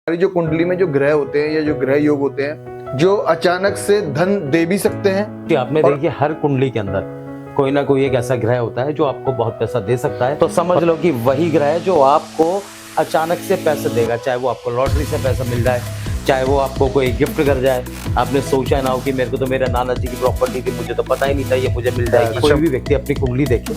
हमारी जो कुंडली में जो ग्रह होते हैं या जो ग्रह योग होते हैं जो अचानक से धन दे भी सकते हैं। कि आपने देखिए हर कुंडली के अंदर कोई ना कोई एक ऐसा ग्रह होता है जो आपको बहुत पैसा दे सकता है। तो समझ लो कि वही ग्रह जो आपको अचानक से पैसे देगा, चाहे वो आपको लॉटरी से पैसा मिल जाए, चाहे वो आपको कोई गिफ्ट कर जाए। आपने सोचा ना हो कि मेरे को तो मेरे नाना जी की प्रॉपर्टी थी, मुझे तो पता ही नहीं था ये मुझे मिल जाएगी। कोई भी व्यक्ति अपनी कुंडली देखे,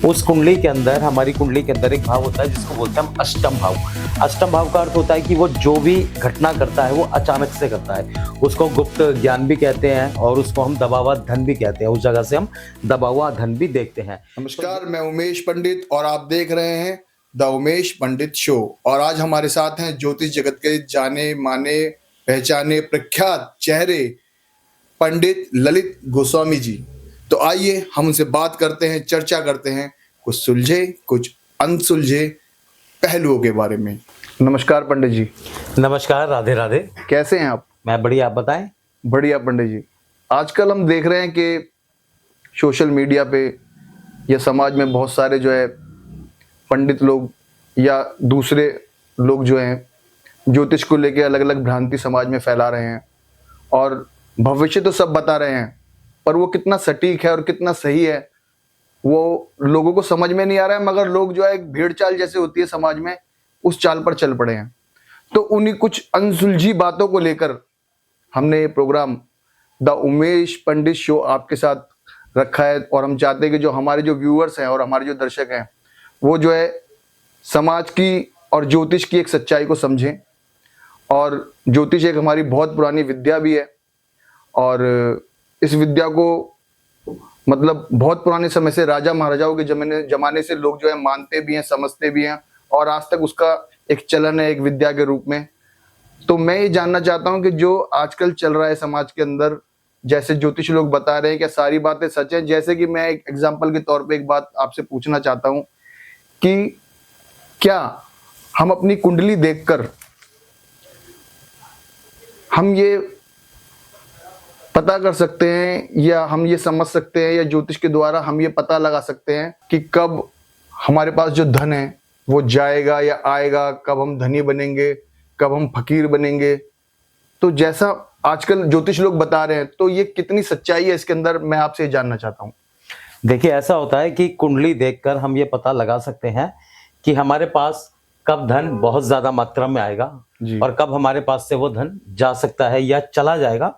उस कुंडली के अंदर, हमारी कुंडली के अंदर एक भाव होता है जिसको बोलते हैं हम अष्टम भाव। अष्टम भाव का अर्थ होता है कि वो जो भी घटना करता है वो अचानक से करता है। उसको गुप्त ज्ञान भी कहते हैं और उसको हम दबा हुआ धन भी कहते हैं। उस जगह से हम दबा हुआ धन भी देखते हैं। नमस्कार, मैं उमेश पंडित और आप देख रहे हैं द उमेश पंडित शो। और आज हमारे साथ हैं ज्योतिष जगत के जाने माने पहचाने प्रख्यात चेहरे पंडित ललित गोस्वामी जी। तो आइए हम उनसे बात करते हैं, चर्चा करते हैं कुछ सुलझे कुछ अनसुलझे पहलुओं के बारे में। नमस्कार पंडित जी। नमस्कार, राधे राधे। कैसे हैं आप? मैं बढ़िया, आप बताएं। बढ़िया पंडित जी। आजकल हम देख रहे हैं कि सोशल मीडिया पे या समाज में बहुत सारे जो है पंडित लोग या दूसरे लोग जो हैं ज्योतिष को लेके अलग अलग भ्रांति समाज में फैला रहे हैं और भविष्य तो सब बता रहे हैं, पर वो कितना सटीक है और कितना सही है वो लोगों को समझ में नहीं आ रहा है। मगर लोग जो है एक भेड़ चाल जैसे होती है समाज में, उस चाल पर चल पड़े हैं। तो उन्हीं कुछ अनसुलझी बातों को लेकर हमने ये program the Umesh Pandit show आपके साथ रखा है। और हम चाहते हैं कि जो हमारे जो व्यूअर्स हैं और हमारे जो दर्शक हैं वो जो है समाज की और ज्योतिष की एक सच्चाई को समझें। और ज्योतिष एक हमारी बहुत पुरानी विद्या भी है और इस विद्या को मतलब बहुत पुराने समय से राजा महाराजाओं के जमाने से लोग जो है मानते भी हैं, समझते भी हैं और आज तक उसका एक चलन है एक विद्या के रूप में। तो मैं ये जानना चाहता हूं कि जो आजकल चल रहा है समाज के अंदर, जैसे ज्योतिष लोग बता रहे हैं, क्या सारी बातें सच हैं? जैसे कि मैं एक एग्जांपल के तौर पे एक बात आपसे पूछना चाहता हूं कि क्या हम अपनी कुंडली देखकर हम ये पता कर सकते हैं या हम ये समझ सकते हैं या ज्योतिष के द्वारा हम ये पता लगा सकते हैं कि कब हमारे पास जो धन है वो जाएगा या आएगा, कब हम धनी बनेंगे, कब हम फकीर बनेंगे? तो जैसा आजकल ज्योतिष लोग बता रहे हैं, तो ये कितनी सच्चाई है इसके अंदर, मैं आपसे जानना चाहता हूँ। देखिए, ऐसा होता है कि कुंडली देखकर हम ये पता लगा सकते हैं कि हमारे पास कब धन बहुत ज्यादा मात्रा में आएगा और कब हमारे पास से वो धन जा सकता है या चला जाएगा।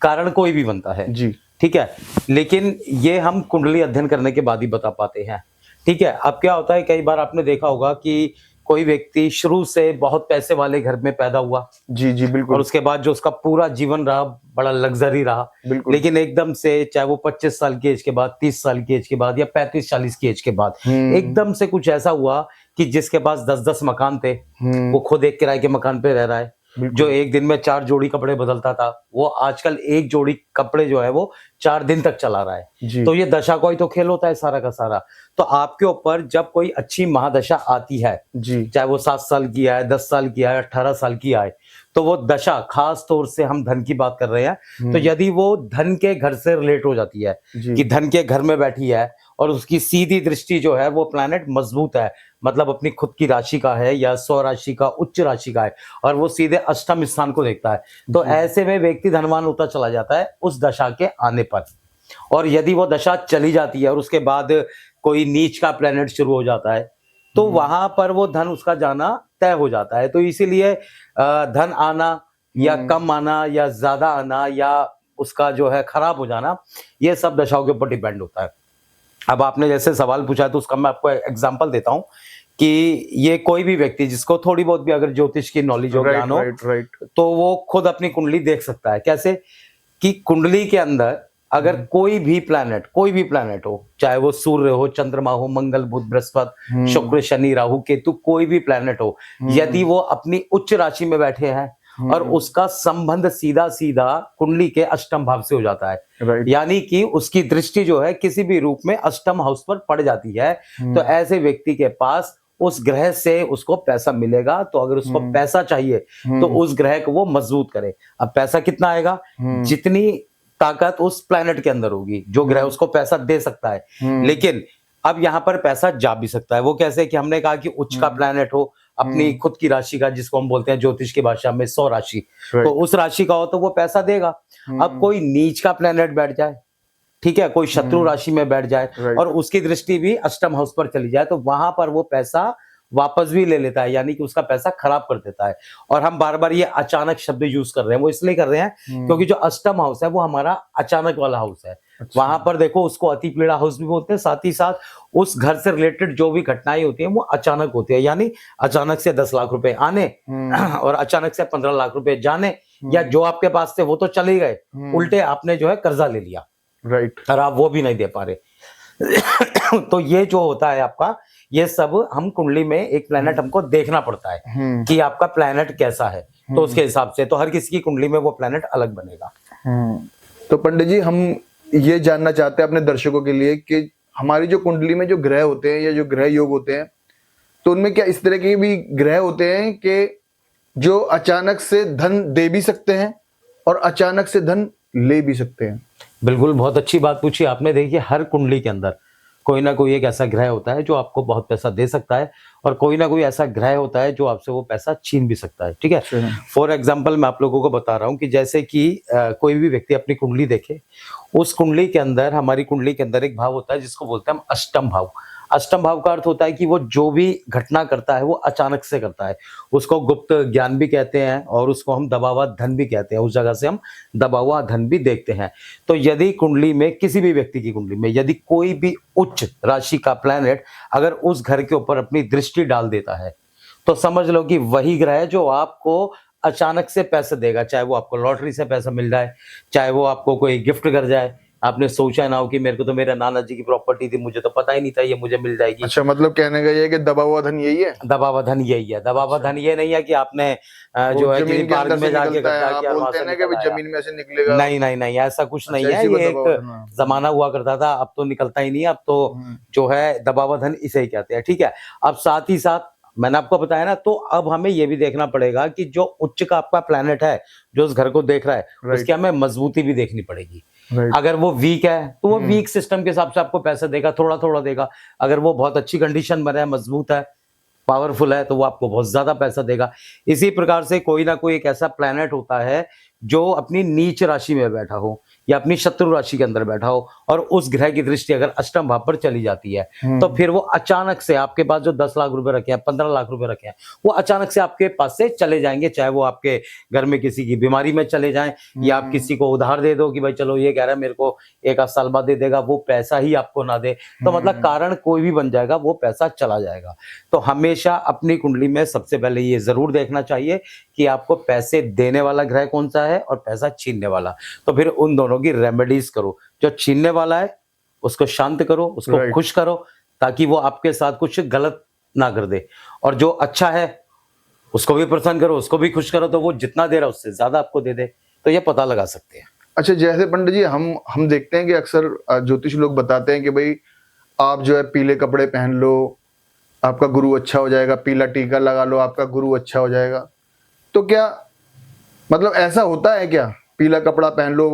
कारण कोई भी बनता है जी, ठीक है, लेकिन ये हम कुंडली अध्ययन करने के बाद ही बता पाते हैं। ठीक है, अब क्या होता है, कई बार आपने देखा होगा कि कोई व्यक्ति शुरू से बहुत पैसे वाले घर में पैदा हुआ, जी जी बिल्कुल, और उसके बाद जो उसका पूरा जीवन रहा बड़ा लग्जरी रहा, लेकिन एकदम से चाहे वो 25 साल की एज के बाद, 30 साल की एज के बाद या 35-40 की एज के बाद एकदम से कुछ ऐसा हुआ कि जिसके पास 10-10 मकान थे वो खुद एक किराए के मकान पे रह रहा है। जो एक दिन में 4 जोड़ी कपड़े बदलता था वो आजकल एक जोड़ी कपड़े जो है वो 4 दिन तक चला रहा है। तो ये दशा का ही तो खेल होता है सारा का सारा। तो आपके ऊपर जब कोई अच्छी महादशा आती है, चाहे वो 7 साल की आए, 10 साल की आए, 18 साल की आए, तो वो दशा, खास तौर से हम धन की बात कर रहे हैं, तो यदि वो धन के घर से रिलेट हो जाती है कि धन के घर में बैठी है और उसकी सीधी दृष्टि जो है वो प्लैनेट मजबूत है, मतलब अपनी खुद की राशि का है या स्व राशि का, उच्च राशि का है, और वो सीधे अष्टम स्थान को देखता है, तो ऐसे में व्यक्ति धनवान होता चला जाता है उस दशा के आने पर। और यदि वो दशा चली जाती है और उसके बाद कोई नीच का प्लैनेट शुरू हो जाता है तो वहां पर वो धन उसका जाना तय हो जाता है। तो इसीलिए धन आना या कम आना या ज्यादा आना या उसका जो है खराब हो जाना, ये सब दशाओं के ऊपर डिपेंड होता है। अब आपने जैसे सवाल पूछा है तो उसका मैं आपको एग्जांपल देता हूं कि ये कोई भी व्यक्ति जिसको थोड़ी बहुत भी अगर ज्योतिष की नॉलेज हो, ज्ञान हो, तो वो खुद अपनी कुंडली देख सकता है। कैसे कि कुंडली के अंदर अगर कोई भी प्लैनेट हो, चाहे वो सूर्य हो, चंद्रमा हो, मंगल, बुध, बृहस्पति, शुक्र, शनि, राहु, केतु, कोई भी प्लैनेट हो, यदि वो अपनी उच्च राशि में बैठे हैं और उसका संबंध सीधा सीधा कुंडली के अष्टम भाव से हो जाता है, यानी कि उसकी दृष्टि जो है किसी भी रूप में अष्टम हाउस पर पड़ जाती है, तो ऐसे व्यक्ति के पास उस ग्रह से उसको पैसा मिलेगा। तो अगर उसको पैसा चाहिए तो उस ग्रह को वो मजबूत करे। अब पैसा कितना आएगा? जितनी ताकत उस प्लैनेट के अंदर होगी, जो ग्रह उसको पैसा दे सकता है। लेकिन अब यहाँ पर पैसा जा भी सकता है। वो कैसे कि हमने कहा कि उच्च का प्लैनेट हो, अपनी खुद की राशि का, जिसको हम बोलते हैं ज्योतिष की भाषा में 100 राशि, Right. तो उस राशि का हो तो वो पैसा देगा। अब कोई नीच का प्लेनेट बैठ जाए, ठीक है, कोई शत्रु राशि में बैठ जाए Right. और उसकी दृष्टि भी अष्टम हाउस पर चली जाए, तो वहां पर वो पैसा वापस भी ले लेता है, यानी कि उसका पैसा खराब कर देता है। और हम बार बार ये अचानक शब्द यूज कर रहे हैं, वो इसलिए कर रहे हैं क्योंकि जो अष्टम हाउस है वो हमारा अचानक वाला हाउस है। अच्छा। वहां पर देखो उसको अति पीड़ा हाउस भी बोलते हैं, साथ ही साथ उस घर से रिलेटेड जो भी घटनाएं होती हैं वो अचानक होती है, यानी अचानक से 10 लाख रुपए आने और अचानक से 15 लाख रुपए जाने, या जो आपके पास थे वो तो चले गए, उल्टे आपने जो है कर्जा ले लिया, राइट, और आप वो भी नहीं दे पा रहे। तो ये जो होता है आपका, ये सब हम कुंडली में एक प्लैनेट हमको देखना पड़ता है कि आपका प्लैनेट कैसा है, तो उसके हिसाब से तो हर किसी की कुंडली में वो प्लैनेट अलग बनेगा। तो पंडित जी, हम ये जानना चाहते हैं अपने दर्शकों के लिए कि हमारी जो कुंडली में जो ग्रह होते हैं या जो ग्रह योग होते हैं, तो उनमें क्या इस तरह के भी ग्रह होते हैं कि जो अचानक से धन दे भी सकते हैं और अचानक से धन ले भी सकते हैं? बिल्कुल, बहुत अच्छी बात पूछी आपने। देखिए, हर कुंडली के अंदर कोई ना कोई एक ऐसा ग्रह होता है जो आपको बहुत पैसा दे सकता है, और कोई ना कोई ऐसा ग्रह होता है जो आपसे वो पैसा छीन भी सकता है, ठीक है। फॉर एग्जाम्पल मैं आप लोगों को बता रहा हूँ कि जैसे कि कोई भी व्यक्ति अपनी कुंडली देखे, उस कुंडली के अंदर, हमारी कुंडली के अंदर एक भाव होता है जिसको बोलते हैं हम अष्टम भाव। अष्टम भाव का अर्थ होता है कि वो जो भी घटना करता है वो अचानक से करता है, उसको गुप्त ज्ञान भी कहते हैं और उसको हम दबा हुआ धन भी कहते हैं, उस जगह से हम दबा हुआ धन भी देखते हैं। तो यदि कुंडली में, किसी भी व्यक्ति की कुंडली में यदि कोई भी उच्च राशि का प्लैनेट अगर उस घर के ऊपर अपनी दृष्टि डाल देता है, तो समझ लो कि वही ग्रह जो आपको अचानक से पैसे देगा, चाहे वो आपको लॉटरी से पैसा मिल जाए, चाहे वो आपको कोई गिफ्ट कर जाए। आपने सोचा ना हो कि मेरे को तो मेरे नाना जी की प्रॉपर्टी थी, मुझे तो पता ही नहीं था ये मुझे मिल जाएगी। अच्छा, मतलब कहने का ये है कि दबा हुआ धन यही है? दबा हुआ धन यही है। दबा हुआ धन ये नहीं है कि आपने जो है किसी पार्क में जाके आप बोलते हैं ना कि जमीन में से निकलेगा। नहीं नहीं नहीं, ऐसा कुछ नहीं है। ये एक जमाना हुआ करता था, अब तो निकलता ही नहीं है। अब तो जो है दबा हुआ धन इसे ही कहते हैं, ठीक है। अब साथ ही साथ मैंने आपको बताया ना, तो अब हमें ये भी देखना पड़ेगा कि जो उच्च का आपका प्लैनेट है जो उस घर को देख रहा है, उसकी हमें मजबूती भी देखनी पड़ेगी। अगर वो वीक है तो वो वीक सिस्टम के हिसाब से आपको पैसा देगा, थोड़ा थोड़ा देगा। अगर वो बहुत अच्छी कंडीशन में है, मजबूत है, पावरफुल है, तो वो आपको बहुत ज्यादा पैसा देगा। इसी प्रकार से कोई ना कोई एक ऐसा प्लैनेट होता है जो अपनी नीच राशि में बैठा हो या अपनी शत्रु राशि के अंदर बैठा हो, और उस ग्रह की दृष्टि अगर अष्टम भाव पर चली जाती है, तो फिर वो अचानक से आपके पास जो 10 लाख रुपए रखे हैं, 15 लाख रुपए रखे हैं, वो अचानक से आपके पास से चले जाएंगे। चाहे वो आपके घर में किसी की बीमारी में चले जाएं, या आप किसी को उधार दे दो कि भाई चलो ये कह रहा है मेरे को 1 साल बाद दे देगा, वो पैसा ही आपको ना दे, तो मतलब कारण कोई भी बन जाएगा, वो पैसा चला जाएगा। तो हमेशा अपनी कुंडली में सबसे पहले ये जरूर देखना चाहिए कि आपको पैसे देने वाला ग्रह कौन सा है और पैसा छीनने वाला। तो फिर उन दोनों की रेमेडीज करो। जो छीनने वाला है उसको शांत करो, उसको खुश करो, ताकि वो आपके साथ कुछ गलत ना कर दे, और जो अच्छा है उसको भी प्रसन्न करो, उसको भी खुश करो, तो वो जितना दे रहा है उससे ज्यादा आपको दे दे। तो ये पता लगा सकते हैं। अच्छा, जैसे पंडित जी हम देखते हैं कि अक्सर ज्योतिष लोग बताते हैं कि भाई आप जो है पीले कपड़े पहन लो, आपका गुरु अच्छा हो जाएगा, पीला टीका लगा लो, आपका गुरु अच्छा हो जाएगा। तो क्या मतलब ऐसा होता है क्या? पीला कपड़ा पहन लो,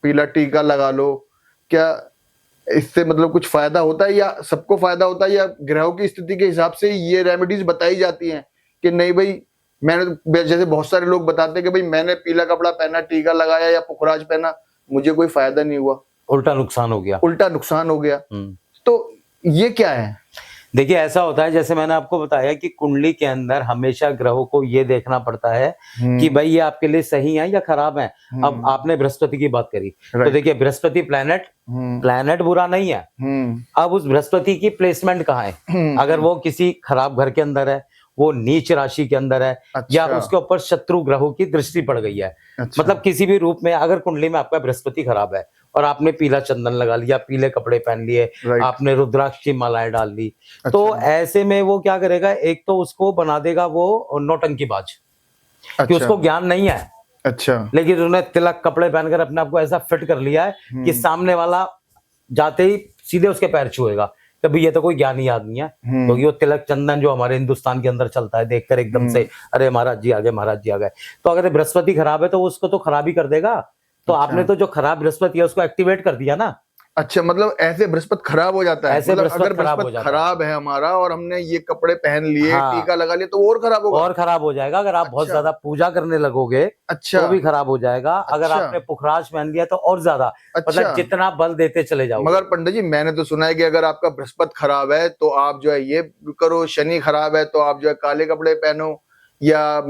पीला टीका लगा लो, क्या इससे मतलब कुछ फायदा होता है, या सबको फायदा होता है, या ग्रहों की स्थिति के हिसाब से ये रेमेडीज बताई जाती हैं कि नहीं भाई मैंने, जैसे बहुत सारे लोग बताते हैं कि भाई मैंने पीला कपड़ा पहना, टीका लगाया या पुखराज पहना, मुझे कोई फायदा नहीं हुआ, उल्टा नुकसान हो गया, उल्टा नुकसान हो गया। तो ये क्या है? देखिए, ऐसा होता है, जैसे मैंने आपको बताया कि कुंडली के अंदर हमेशा ग्रहों को ये देखना पड़ता है कि भाई ये आपके लिए सही है या खराब है। अब आपने बृहस्पति की बात करी, तो देखिए बृहस्पति प्लैनेट बुरा नहीं है। अब उस बृहस्पति की प्लेसमेंट कहाँ है? अगर वो किसी खराब घर के अंदर है, वो नीच राशि के अंदर है, या उसके ऊपर शत्रु ग्रहों की दृष्टि पड़ गई है, मतलब किसी भी रूप में अगर कुंडली में आपका बृहस्पति खराब है और आपने पीला चंदन लगा लिया, पीले कपड़े पहन लिए, आपने रुद्राक्ष की मालाएं डाल ली, तो ऐसे में वो क्या करेगा? एक तो उसको बना देगा वो नौटंकीबाज, कि उसको ज्ञान नहीं है। अच्छा, लेकिन उन्होंने तिलक कपड़े पहनकर अपने आप को ऐसा फिट कर लिया है कि सामने वाला जाते ही सीधे उसके पैर छुएगा, कभी ये तो कोई ज्ञानी आदमी है, क्योंकि वो तिलक चंदन जो हमारे हिंदुस्तान के अंदर चलता है, देखकर एकदम से अरे महाराज जी आ गए, महाराज जी आ गए। तो अगर बृहस्पति खराब है तो उसको तो खराब ही कर देगा। तो आपने तो जो खराब बृहस्पति है उसको एक्टिवेट कर दिया ना, अच्छा, मतलब ऐसे बृहस्पति खराब हो जाता है? ऐसे मतलब बृहस्पति अगर खराब हो बृहस्पति जाता है। खराब है हमारा और हमने ये कपड़े पहन लिए, हाँ। टीका लगा लिया, तो वो और खराब होगा? और खराब हो जाएगा। अगर आप बहुत अच्छा। ज्यादा पूजा करने लगोगे अच्छा। तो भी खराब हो जाएगा। अगर अच्छा। आपने पुखराज पहन लिया तो और ज्यादा, मतलब अच्छा। जितना बल देते चले जाओगे। मगर पंडित जी, मैंने तो सुना है कि अगर आपका बृहस्पति खराब है तो आप जो है ये करो, शनि खराब है तो आप जो है काले कपड़े पहनो, या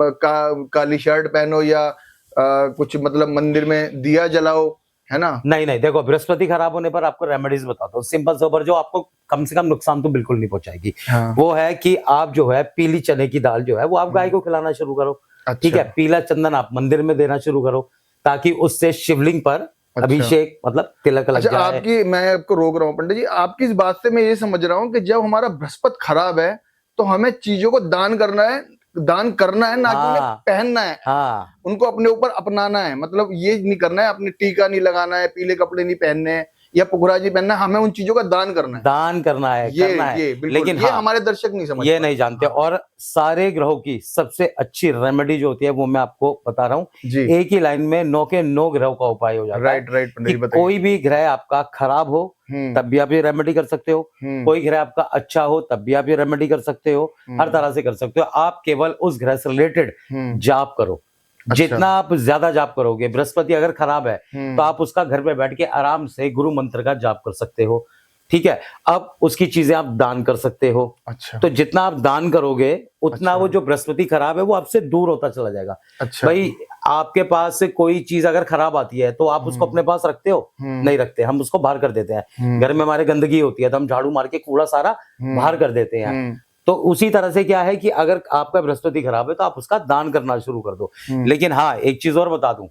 काली शर्ट पहनो, या कुछ मतलब मंदिर में दिया जलाओ, है ना? नहीं नहीं, देखो बृहस्पति खराब होने पर आपको रेमेडीज बताता हूँ, सिंपल सोबर, जो आपको कम से कम नुकसान तो बिल्कुल नहीं पहुंचाएगी। हाँ। वो है कि आप जो है पीली चने की दाल जो है वो आप गाय को खिलाना शुरू करो। ठीक है, अच्छा। पीला चंदन आप मंदिर में देना शुरू करो, ताकि उससे शिवलिंग पर अच्छा। अभिषेक मतलब तिलक लग अच्छा, जाए। आपकी, मैं आपको रोक रहा हूँ पंडित जी, आपकी इस बात से मैं ये समझ रहा हूँ कि जब हमारा बृहस्पति खराब है तो हमें चीजों को दान करना है, ना कि उन्हें हाँ पहनना है, हाँ, उनको अपने ऊपर अपनाना है। मतलब ये नहीं करना है, अपने टीका नहीं लगाना है, पीले कपड़े नहीं पहनने हैं, या पुखराजी पहनना है, हमें उन चीजों का दान करना है। दान करना है, करना है। ये बिल्कुल, लेकिन ये हाँ, हमारे दर्शक नहीं समझ ये पाते। नहीं जानते। हाँ। और सारे ग्रहों की सबसे अच्छी रेमेडी जो होती है वो मैं आपको बता रहा हूँ। जी। एक ही लाइन में 9 के 9 ग्रहों का उपाय हो जाता है। राइट राइट पंडित कि जी, बताइए। कोई भी ग्रह आपका खराब हो तब भी आप ये रेमेडी कर सकते हो, कोई ग्रह आपका अच्छा हो तब भी आप ये रेमेडी कर सकते हो, हर तरह से कर सकते हो। आप केवल उस ग्रह से रिलेटेड जाप करो। अच्छा। जितना आप ज्यादा जाप करोगे, बृहस्पति अगर खराब है तो आप उसका घर पे बैठ के आराम से गुरु मंत्र का जाप कर सकते हो। ठीक है, अब उसकी चीजें आप दान कर सकते हो। अच्छा। तो जितना आप दान करोगे उतना अच्छा। वो जो बृहस्पति खराब है वो आपसे दूर होता चला जाएगा। अच्छा। भाई, आपके पास से कोई चीज अगर खराब आती है तो आप उसको अपने पास रखते हो? नहीं रखते, हम उसको बाहर कर देते हैं। घर में हमारे गंदगी होती है तो हम झाड़ू मार के कूड़ा सारा बाहर कर देते हैं। तो उसी तरह से क्या है कि अगर आपका बृहस्पति खराब है तो आप उसका दान करना शुरू कर दो। लेकिन हाँ, एक चीज और बता दूं,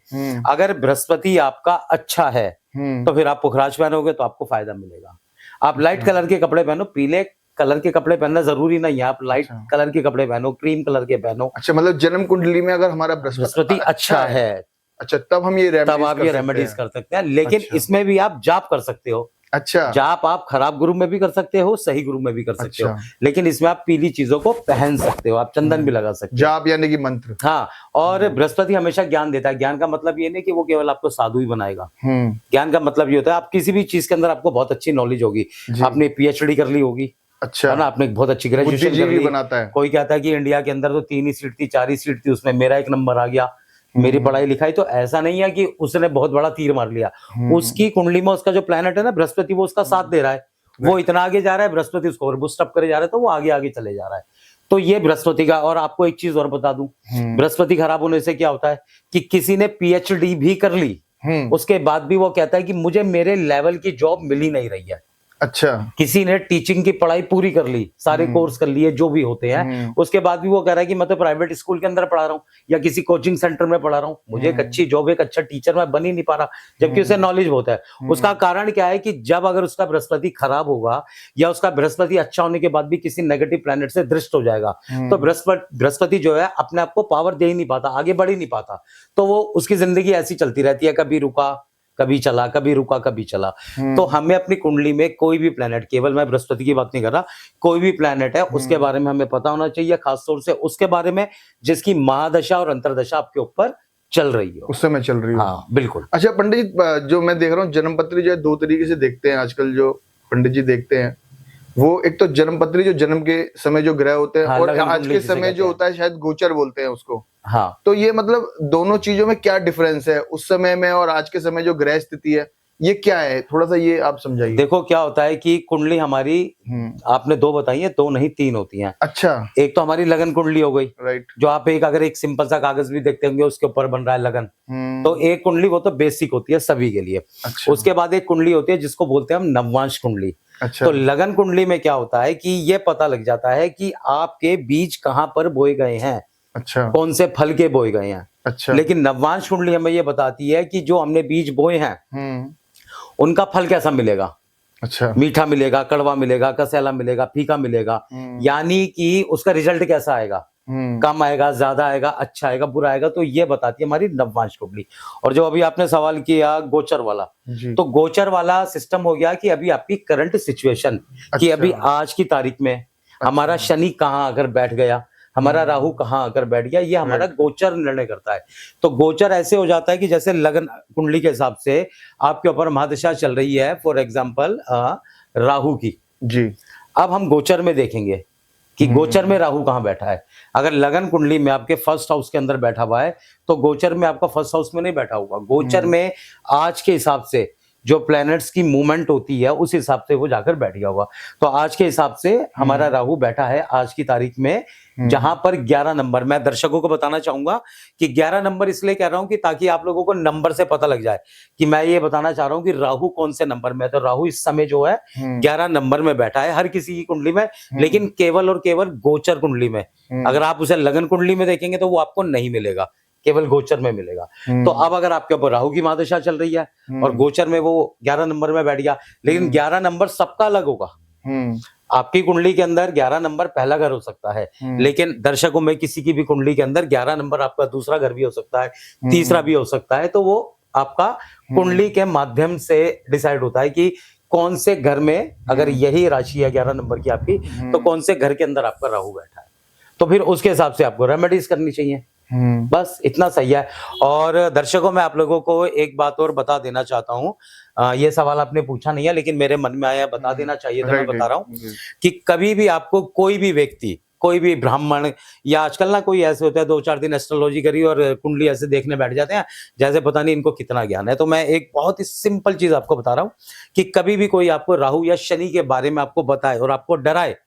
अगर बृहस्पति आपका अच्छा है तो फिर आप पुखराज पहनोगे तो आपको फायदा मिलेगा। आप लाइट कलर के कपड़े पहनो, पीले कलर के कपड़े पहनना जरूरी नहीं है, आप लाइट कलर के कपड़े पहनो, क्रीम कलर के पहनो। अच्छा, मतलब जन्म कुंडली में अगर हमारा बृहस्पति अच्छा है अच्छा, तब हम ये तब आप ये रेमेडीज कर सकते हैं। लेकिन इसमें भी आप जाप कर सकते हो। अच्छा। जाप आप खराब गुरु में भी कर सकते हो, सही गुरु में भी कर सकते हो। लेकिन इसमें आप पीली चीजों को पहन सकते हो, आप चंदन भी लगा सकते हो। जाप यानी कि मंत्र। हाँ, और बृहस्पति हमेशा ज्ञान देता है। ज्ञान का मतलब ये नहीं कि वो केवल आपको साधु ही बनाएगा। ज्ञान का मतलब ये होता है आप किसी भी चीज के अंदर आपको बहुत अच्छी नॉलेज होगी, आपने PhD कर ली होगी, अच्छा, है ना, आपने बहुत अच्छी ग्रेजुएशन कर ली। बनाता है। कोई कहता है कि इंडिया के अंदर तो 3 ही सीट थी, 4 ही सीट थी, उसमें मेरा 1 नंबर आ गया, मेरी पढ़ाई लिखाई। तो ऐसा नहीं है कि उसने बहुत बड़ा तीर मार लिया। उसकी कुंडली में उसका जो प्लैनेट है ना बृहस्पति, वो उसका साथ दे रहा है, वो इतना आगे जा रहा है, बृहस्पति उसको और बूस्ट अप करे जा रहा है, तो वो आगे आगे चले जा रहा है। तो ये बृहस्पति का। और आपको एक चीज और बता दूं, बृहस्पति खराब होने से क्या होता है कि किसी ने PhD भी कर ली, उसके बाद भी वो कहता है कि मुझे मेरे लेवल की जॉब मिल ही नहीं रही है। अच्छा। किसी ने टीचिंग की पढ़ाई पूरी कर ली, सारे कोर्स कर लिए जो भी होते हैं, उसके बाद भी वो कह रहा है कि मैं तो प्राइवेट स्कूल के अंदर पढ़ा रहा हूँ या किसी कोचिंग सेंटर में पढ़ा रहा हूँ, मुझे एक अच्छी जॉब, एक अच्छा टीचर मैं बन ही नहीं पा रहा, जबकि उसे नॉलेज बहुत है। उसका कारण क्या है कि जब अगर उसका बृहस्पति खराब होगा या उसका बृहस्पति अच्छा होने के बाद भी किसी नेगेटिव प्लैनेट से दृष्ट हो जाएगा, तो बृहस्पति जो है अपने आप को पावर दे ही नहीं पाता, आगे बढ़ ही नहीं पाता। तो वो उसकी जिंदगी ऐसी चलती रहती है, कभी रुका कभी चला, कभी रुका कभी चला। तो हमें अपनी कुंडली में कोई भी प्लैनेट, केवल मैं बृहस्पति की बात नहीं कर रहा, कोई भी प्लैनेट है उसके बारे में हमें पता होना चाहिए, खासतौर से उसके बारे में जिसकी महादशा और अंतरदशा आपके ऊपर चल रही हो, उस समय चल रही हो। हाँ बिल्कुल। अच्छा पंडित जी, जो मैं देख रहा हूँ जन्मपत्री जो है 2 तरीके से देखते हैं आजकल, जो पंडित जी देखते हैं वो एक तो जन्मपत्री जो जन्म के समय जो ग्रह होते हैं, हाँ, और लगन आज कुंडली के जिसे समय कहते जो हैं। होता है शायद गोचर बोलते हैं उसको। हाँ, तो ये मतलब दोनों चीजों में क्या डिफरेंस है, उस समय में और आज के समय जो ग्रह स्थिति है, ये क्या है, थोड़ा सा ये आप समझाइए। देखो क्या होता है कि कुंडली हमारी आपने 2 बताई है, 2 नहीं 3 होती हैं। अच्छा। एक तो हमारी लगन कुंडली हो गई, राइट। जो आप अगर एक सिंपल सा कागज भी देखते होंगे उसके ऊपर बन रहा है लगन, तो एक कुंडली वो तो बेसिक होती है सभी के लिए। अच्छा। उसके बाद एक कुंडली होती है जिसको बोलते हैं हम नववांश कुंडली। अच्छा। तो लगन कुंडली में क्या होता है कि ये पता लग जाता है कि आपके बीज कहाँ पर बोए गए हैं, अच्छा, कौन से फल के बोए गए हैं। अच्छा। लेकिन नववांश कुंडली हमें ये बताती है कि जो हमने बीज बोए हैं उनका फल कैसा मिलेगा। अच्छा। मीठा मिलेगा, कड़वा मिलेगा, कसैला मिलेगा, फीका मिलेगा, यानी कि उसका रिजल्ट कैसा आएगा, कम आएगा, ज्यादा आएगा, अच्छा आएगा, बुरा आएगा। तो ये बताती है हमारी नववांश कुंडली। और जो अभी आपने सवाल किया गोचर वाला, तो गोचर वाला सिस्टम हो गया कि अभी आपकी करंट सिचुएशन, कि अभी आज की तारीख में हमारा शनि कहाँ अगर बैठ गया, हमारा राहु कहाँ आकर बैठ गया, ये हमारा गोचर निर्णय करता है। तो गोचर ऐसे हो जाता है कि जैसे लगन कुंडली के हिसाब से आपके ऊपर महादशा चल रही है, फॉर एग्जाम्पल राहु की जी। अब हम गोचर में देखेंगे कि गोचर में राहु कहाँ बैठा है। अगर लगन कुंडली में आपके फर्स्ट हाउस के अंदर बैठा हुआ है तो गोचर में आपका फर्स्ट हाउस में नहीं बैठा हुआ। गोचर में आज के हिसाब से जो प्लैनेट्स की मूवमेंट होती है उस हिसाब से वो जाकर बैठ गया हुआ। तो आज के हिसाब से हमारा राहु बैठा है आज की तारीख में जहां पर 11 नंबर। मैं दर्शकों को बताना चाहूंगा कि 11 नंबर इसलिए कह रहा हूं कि ताकि आप लोगों को नंबर से पता लग जाए कि मैं ये बताना चाह रहा हूं कि राहु कौन से नंबर में है। तो राहु इस समय जो है 11 नंबर में बैठा है हर किसी की कुंडली में, लेकिन केवल और केवल गोचर कुंडली में। अगर आप उसे लगन कुंडली में देखेंगे तो वो आपको नहीं मिलेगा, केवल गोचर में मिलेगा। तो अब अगर आपके ऊपर राहु की महादशा चल रही है और गोचर में वो 11 नंबर में बैठ गया, लेकिन 11 नंबर सबका अलग होगा। आपकी कुंडली के अंदर 11 नंबर पहला घर हो सकता है, लेकिन दर्शकों में किसी की भी कुंडली के अंदर 11 नंबर आपका दूसरा घर भी हो सकता है, तीसरा भी हो सकता है। तो वो आपका कुंडली के माध्यम से डिसाइड होता है कि कौन से घर में, अगर यही राशि है 11 नंबर की आपकी, तो कौन से घर के अंदर आपका राहु बैठा है। तो फिर उसके हिसाब से आपको रेमेडीज करनी चाहिए। बस इतना सही है। और दर्शकों में आप लोगों को एक बात और बता देना चाहता हूँ, ये सवाल आपने पूछा नहीं है लेकिन मेरे मन में आया, बता देना चाहिए तो मैं बता रहा हूँ कि कभी भी आपको कोई भी व्यक्ति, कोई भी ब्राह्मण, या आजकल ना कोई ऐसे होता है 2-4 दिन एस्ट्रोलॉजी करी और कुंडली ऐसे देखने बैठ जाते हैं जैसे पता नहीं इनको कितना ज्ञान है। तो मैं एक बहुत ही सिंपल चीज आपको बता रहा हूँ कि कभी भी कोई आपको राहु या शनि के बारे में आपको बताए और आपको डराए,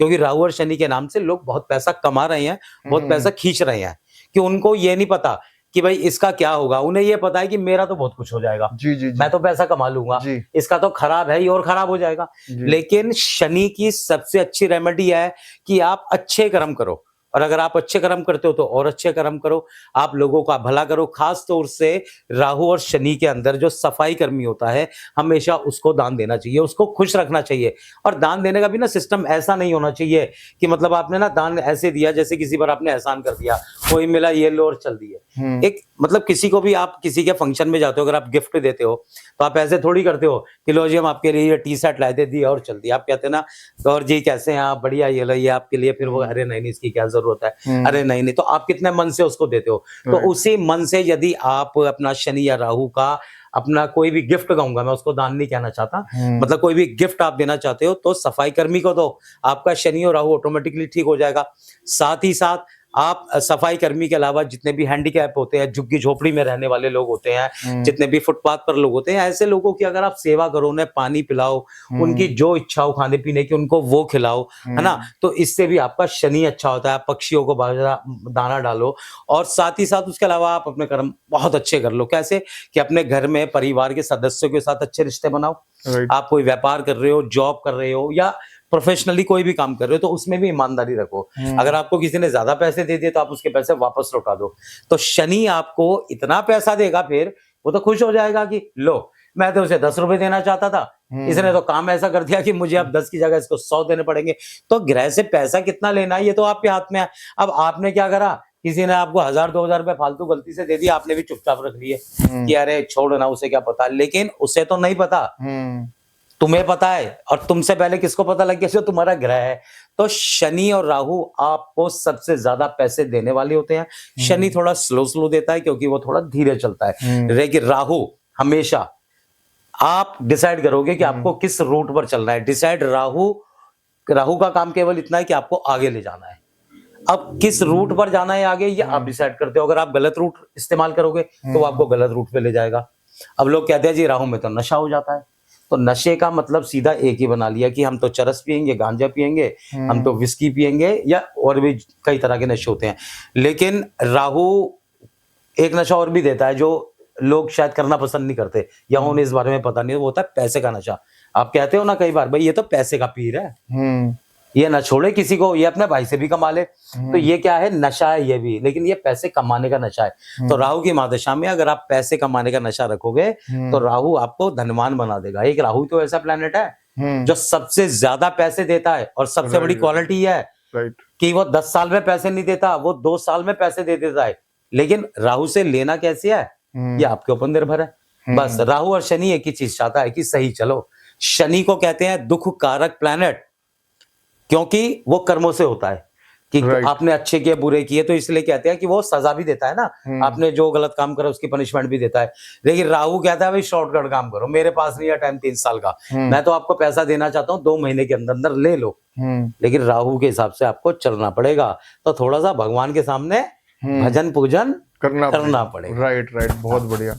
क्योंकि राहु और शनि के नाम से लोग बहुत पैसा कमा रहे हैं, बहुत पैसा खींच रहे हैं, कि उनको ये नहीं पता कि भाई इसका क्या होगा। उन्हें ये पता है कि मेरा तो बहुत कुछ हो जाएगा, जी, मैं तो पैसा कमा लूंगा, इसका तो खराब है, ये और खराब हो जाएगा। लेकिन शनि की सबसे अच्छी रेमेडी है कि आप अच्छे कर्म करो, और अगर आप अच्छे कर्म करते हो तो और अच्छे कर्म करो, आप लोगों का भला करो। खास तौर से राहु और शनि के अंदर जो सफाई कर्मी होता है हमेशा उसको दान देना चाहिए, उसको खुश रखना चाहिए। और दान देने का भी ना सिस्टम ऐसा नहीं होना चाहिए कि मतलब आपने ना दान ऐसे दिया जैसे किसी पर आपने एहसान कर दिया, कोई मिला ये लो और चल दिए। एक मतलब किसी को भी आप किसी के फंक्शन में जाते हो, अगर आप गिफ्ट देते हो तो आप ऐसे थोड़ी करते हो कि लो जी हम आपके लिए ये टी शर्ट लाए दे दिया और चल दिया। आप कहते हैं ना गौर जी कैसे हैं आप, बढ़िया, ये लो ये आपके लिए। फिर वो अरे नहीं इसकी क्या जरूरत है, अरे नहीं। तो आप कितने मन से उसको देते हो। तो उसी मन से यदि आप अपना शनि या राहु का अपना कोई भी गिफ्ट, कहूंगा मैं उसको दान नहीं कहना चाहता, मतलब कोई भी गिफ्ट आप देना चाहते हो तो सफाई कर्मी को दो, आपका शनि और राहु ऑटोमेटिकली ठीक हो जाएगा। साथ ही साथ आप सफाई कर्मी के अलावा जितने भी हैंडीकैप होते हैं, झुग्गी झोपड़ी में रहने वाले लोग होते हैं, जितने भी फुटपाथ पर लोग होते हैं, ऐसे लोगों की अगर आप सेवा करो, उन्हें पानी पिलाओ, उनकी जो इच्छा हो खाने पीने की उनको वो खिलाओ, है ना, तो इससे भी आपका शनि अच्छा होता है। पक्षियों को बाजरा दाना डालो, और साथ ही साथ उसके अलावा आप अपने कर्म बहुत अच्छे कर लो। कैसे कि अपने घर में परिवार के सदस्यों के साथ अच्छे रिश्ते बनाओ। आप कोई व्यापार कर रहे हो, जॉब कर रहे हो, या प्रोफेशनली कोई भी काम कर रहे हो तो उसमें भी ईमानदारी रखो। अगर आपको किसी ने ज्यादा पैसे दे दिए तो आप उसके पैसे वापस लौटा दो। तो शनि आपको इतना पैसा देगा, फिर वो तो खुश हो जाएगा कि लो मैं तो उसे 10 रुपए देना चाहता था, इसने तो काम ऐसा कर दिया कि मुझे अब 10 की जगह इसको 100 देने पड़ेंगे। तो ग्रह से पैसा कितना लेना है ये तो आपके हाथ में है। अब आपने क्या करा, किसी ने आपको 1000-2000 रुपए फालतू गलती से दे दिया, आपने भी चुपचाप रख लिए कि अरे छोड़ ना, उसे क्या पता। लेकिन उसे तो नहीं पता, तुम्हें पता है, और तुमसे पहले किसको पता लग गया, जो तुम्हारा ग्रह है। तो शनि और राहु आपको सबसे ज्यादा पैसे देने वाले होते हैं। शनि थोड़ा स्लो देता है क्योंकि वो थोड़ा धीरे चलता है, लेकिन राहु हमेशा, आप डिसाइड करोगे कि आपको किस रूट पर चलना है। डिसाइड राहु का काम केवल इतना है कि आपको आगे ले जाना है। अब किस रूट पर जाना है आगे, ये आप डिसाइड करते हो। अगर आप गलत रूट इस्तेमाल करोगे तो वो आपको गलत रूट पे ले जाएगा। अब लोग कहते हैं जी राहु में तो नशा हो जाता है, तो नशे का मतलब सीधा एक ही बना लिया कि हम तो चरस पियेंगे, गांजा पियेंगे, हम तो विस्की पियेंगे, या और भी कई तरह के नशे होते हैं। लेकिन राहु एक नशा और भी देता है जो लोग शायद करना पसंद नहीं करते, या उन्हें इस बारे में पता नहीं, वो होता है पैसे का नशा। आप कहते हो ना कई बार, भाई ये तो पैसे का पीर है, ये ना छोड़े किसी को, ये अपने भाई से भी कमा ले। तो ये क्या है, नशा है ये भी, लेकिन ये पैसे कमाने का नशा है। तो राहु की महादशा में अगर आप पैसे कमाने का नशा रखोगे तो राहु आपको धनवान बना देगा। एक राहु तो ऐसा प्लेनेट है जो सबसे ज्यादा पैसे देता है, और सबसे बड़ी क्वालिटी है कि वो 10 साल में पैसे नहीं देता, वो 2 साल में पैसे दे देता है। लेकिन राहु से लेना कैसे है ये आपके ऊपर निर्भर है। बस राहु और शनि एक ही चीज चाहता है कि सही चलो। शनि को कहते हैं दुख कारक प्लैनेट, क्योंकि वो कर्मों से होता है। कि Right. आपने अच्छे किए बुरे किए, तो इसलिए कहते हैं कि वो सजा भी देता है ना, आपने जो गलत काम करा उसकी पनिशमेंट भी देता है। लेकिन राहु कहता है भाई शॉर्टकट काम करो, मेरे पास नहीं है टाइम 3 साल का, मैं तो आपको पैसा देना चाहता हूँ 2 महीने के अंदर अंदर ले लो। लेकिन राहु के हिसाब से आपको चलना पड़ेगा, तो थोड़ा सा भगवान के सामने भजन पूजन करना पड़ेगा। राइट राइट, बहुत बढ़िया।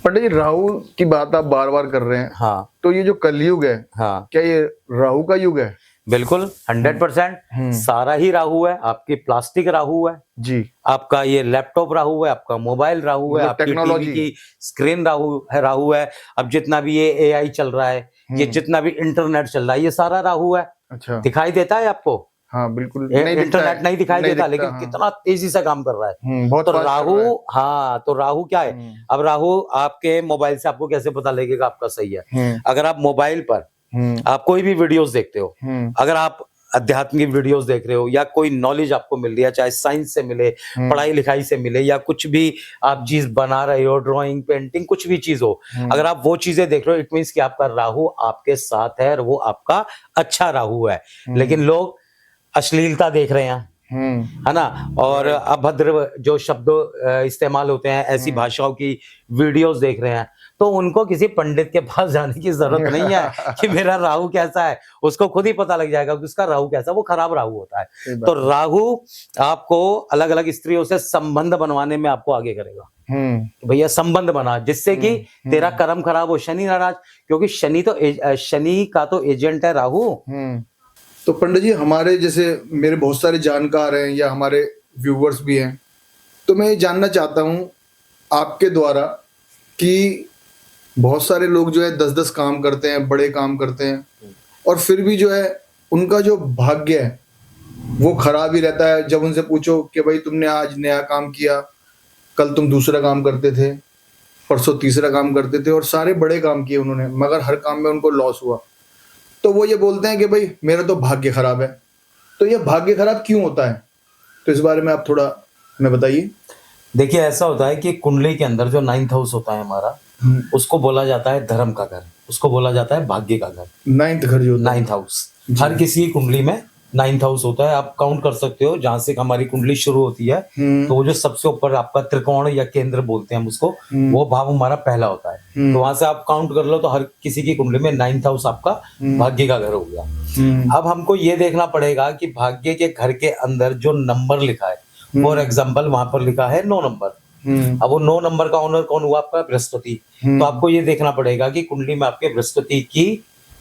पंडित जी, राहु की बात आप बार बार कर रहे हैं, हाँ तो ये जो कलयुग है, हाँ क्या ये राहु का युग है? बिल्कुल 100% सारा ही राहु है। आपकी प्लास्टिक राहु है जी, आपका, ये लैपटॉप राहु है आपका, मोबाइल राहु है मतलब आपकी, टेक्नोलॉजी टीवी की स्क्रीन राहु है। अब जितना भी ये एआई चल रहा है, ये जितना भी इंटरनेट चल रहा है, ये सारा राहु है। अच्छा, दिखाई देता है आपको? हाँ बिल्कुल नहीं दिखता इंटरनेट है, नहीं दिखाई देता, दिखता, लेकिन हाँ। कितना तेजी से काम कर रहा है। बहुत तो fast चल रहा है। राहु, हाँ तो राहु क्या है? अब राहु आपके मोबाइल से आपको कैसे पता लगेगा आपका सही है? अगर आप मोबाइल पर आप कोई भी वीडियोस देखते हो, अगर आप आध्यात्मिक वीडियोस देख रहे हो या कोई नॉलेज आपको मिल रही है, चाहे साइंस से मिले, पढ़ाई लिखाई से मिले, या कुछ भी आप चीज बना रहे हो, ड्राइंग पेंटिंग कुछ भी चीज हो, अगर आप वो चीजें देख रहे हो, इट मीन्स कि आपका राहु आपके साथ है और वो आपका अच्छा राहु है। लेकिन लोग अश्लीलता देख रहे हैं, है ना, और अभद्र जो शब्द इस्तेमाल होते हैं, ऐसी भाषाओं की वीडियोस देख रहे हैं, तो उनको किसी पंडित के पास जाने की जरूरत नहीं है कि मेरा राहु कैसा है। उसको खुद ही पता लग जाएगा कि उसका राहु कैसा है, वो खराब राहु होता है। तो राहु आपको अलग अलग स्त्रियों से संबंध बनवाने में आपको आगे करेगा, भैया संबंध बना, जिससे कि तेरा कर्म खराब हो, शनि नाराज, क्योंकि शनि का तो एजेंट है राहु। तो पंडित जी, हमारे जैसे मेरे बहुत सारे जानकार हैं या हमारे व्यूवर्स भी हैं, तो मैं ये जानना चाहता हूँ आपके द्वारा कि बहुत सारे लोग जो है 10-10 काम करते हैं, बड़े काम करते हैं, और फिर भी जो है उनका जो भाग्य है वो खराब ही रहता है। जब उनसे पूछो कि भाई तुमने आज नया काम किया, कल तुम दूसरा काम करते थे, परसों तीसरा काम करते थे, और सारे बड़े काम किए उन्होंने, मगर हर काम में उनको लॉस हुआ, तो वो ये बोलते हैं कि भाई मेरा तो भाग्य खराब है। तो ये भाग्य खराब क्यों होता है? तो इस बारे में आप थोड़ा हमें बताइए। देखिए, ऐसा होता है कि कुंडली के अंदर जो 9th हाउस होता है हमारा, उसको बोला जाता है धर्म का घर, उसको बोला जाता है भाग्य का घर। 9th घर जो 9th हाउस हर किसी की कुंडली में 9th हाउस होता है। आप काउंट कर सकते हो जहां से हमारी कुंडली शुरू होती है, तो वो जो सबसे ऊपर आपका त्रिकोण या केंद्र बोलते हैं हम उसको, वो भाव हमारा पहला होता है। तो वहां से आप काउंट कर लो, तो हर किसी की कुंडली में 9th हाउस आपका भाग्य का घर हो गया। अब हमको ये देखना पड़ेगा कि भाग्य के घर के अंदर जो नंबर लिखा है, फॉर एग्जाम्पल वहां पर लिखा है 9 नंबर, अब वो 9 नंबर का ओनर कौन हुआ? आपका बृहस्पति। तो आपको ये देखना पड़ेगा कि कुंडली में आपके बृहस्पति की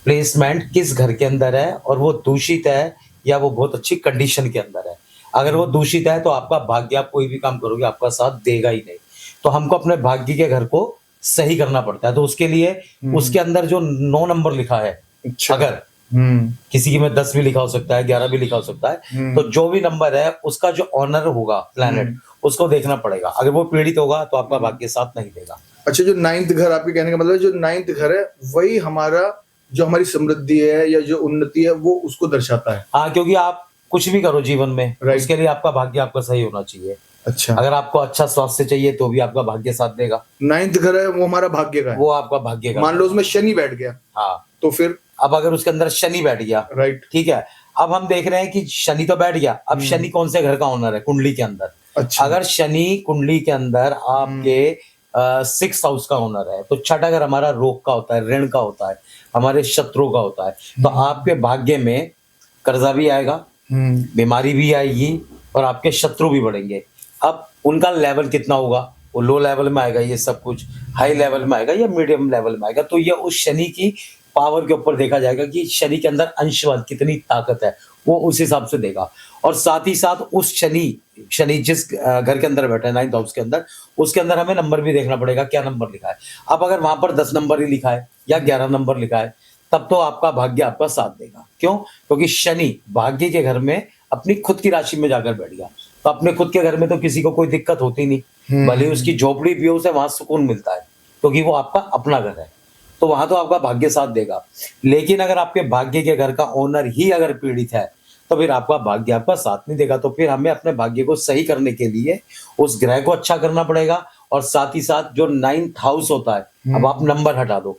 प्लेसमेंट किस घर के अंदर है, और वो दूषित है या वो बहुत अच्छी कंडीशन के अंदर है। अगर वो दूषित है तो आपका भाग्य, आप कोई भी काम करोगे आपका साथ देगा ही नहीं। तो हमको अपने भाग्य के घर को सही करना पड़ता है। तो उसके लिए उसके अंदर जो 9 नंबर लिखा है, अगर किसी की में 10 भी लिखा हो सकता है, 11 भी लिखा हो सकता है, तो जो भी नंबर है उसका जो ऑनर होगा प्लैनेट, उसको देखना पड़ेगा। अगर वो पीड़ित होगा तो आपका भाग्य साथ नहीं देगा। अच्छा, जो 9th घर, आपके कहने का मतलब जो 9th घर है वही हमारा, जो हमारी समृद्धि है या जो उन्नति है, वो उसको दर्शाता है। हाँ, क्योंकि आप कुछ भी करो जीवन में, उसके लिए आपका भाग्य आपका सही होना चाहिए। अच्छा, अगर आपको अच्छा स्वास्थ्य चाहिए तो भी आपका भाग्य साथ देगा। 9th घर है वो हमारा भाग्य का है, वो आपका भाग्य का। मान लो उसमें शनि बैठ गया, हाँ, तो फिर अब अगर उसके अंदर शनि बैठ गया, राइट, ठीक है, अब हम देख रहे हैं कि शनि तो बैठ गया, अब शनि कौन से घर का ओनर है? कुंडली के अंदर। अच्छा, अगर शनि कुंडली के अंदर आपके 6th हाउस का ओनर है, तो छठा घर हमारा रोग का होता है, ऋण का होता है, हमारे शत्रुओं का होता है। तो आपके भाग्य में कर्जा भी आएगा, बीमारी भी आएगी, और आपके शत्रु भी बढ़ेंगे। अब उनका लेवल कितना होगा? वो लो लेवल में आएगा, ये सब कुछ हाई लेवल में आएगा या मीडियम लेवल में आएगा। तो ये उस शनि की पावर के ऊपर देखा जाएगा कि शनि के अंदर अंशवाद कितनी ताकत है, वो उस हिसाब से देगा। और साथ ही साथ उस शनि जिस घर के अंदर बैठा है 9th हाउस के अंदर, उसके अंदर हमें नंबर भी देखना पड़ेगा, क्या नंबर लिखा है। अब अगर वहां पर 10 नंबर ही लिखा है या 11 नंबर लिखा है, तब तो आपका भाग्य आपका साथ देगा। क्यों? क्योंकि शनि भाग्य के घर में अपनी खुद की राशि में जाकर बैठ गया। तो अपने खुद के घर में तो किसी को कोई दिक्कत होती नहीं, भले उसकी झोपड़ी भी हो, उसे वहां सुकून मिलता है, क्योंकि वो आपका अपना घर है। तो वहां तो आपका भाग्य साथ देगा। लेकिन अगर आपके भाग्य के घर का ओनर ही अगर पीड़ित है, तो फिर आपका भाग्य आपका साथ नहीं देगा। तो फिर हमें अपने भाग्य को सही करने के लिए उस ग्रह को अच्छा करना पड़ेगा, और साथ ही साथ जो 9th हाउस होता है, अब आप नंबर हटा दो,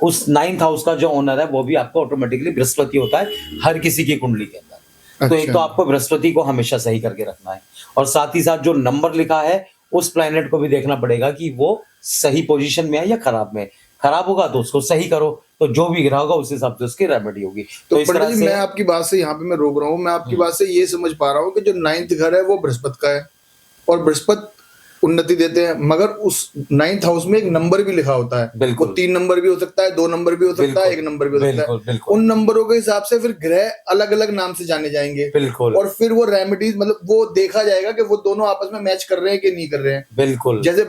उस 9th हाउस का जो ओनर है वो भी आपका ऑटोमेटिकली बृहस्पति होता है हर किसी की कुंडली के अंदर। तो एक अच्छा। तो आपको बृहस्पति को हमेशा सही करके रखना है, और साथ ही साथ जो नंबर लिखा है उस प्लैनेट को भी देखना पड़ेगा कि वो सही पोजीशन में है या खराब में है। खराब होगा तो उसको सही करो, तो जो भी गिरा होगा उस हिसाब से उसकी रेमेडी होगी। तो इस पंडित तरह जी, से मैं आपकी बात से यहाँ पे मैं रोक रहा हूँ, मैं आपकी बात से ये समझ पा रहा हूँ कि जो 9th घर है वो बृहस्पति का है, और बृहस्पति उन्नति देते हैं, मगर उस 9th हाउस में एक नंबर भी लिखा होता है। बिल्कुल। वो 3 नंबर भी हो सकता है, 2 नंबर भी हो सकता है, 1 नंबर भी हो सकता बिल्कुल, है। बिल्कुल। उन नंबरों के हिसाब से फिर ग्रह अलग अलग नाम से जाने जाएंगे, बिल्कुल, और फिर वो रेमेडीज, मतलब वो देखा जाएगा कि वो दोनों आपस में मैच कर रहे हैं कि नहीं कर रहे हैं। बिल्कुल। जैसे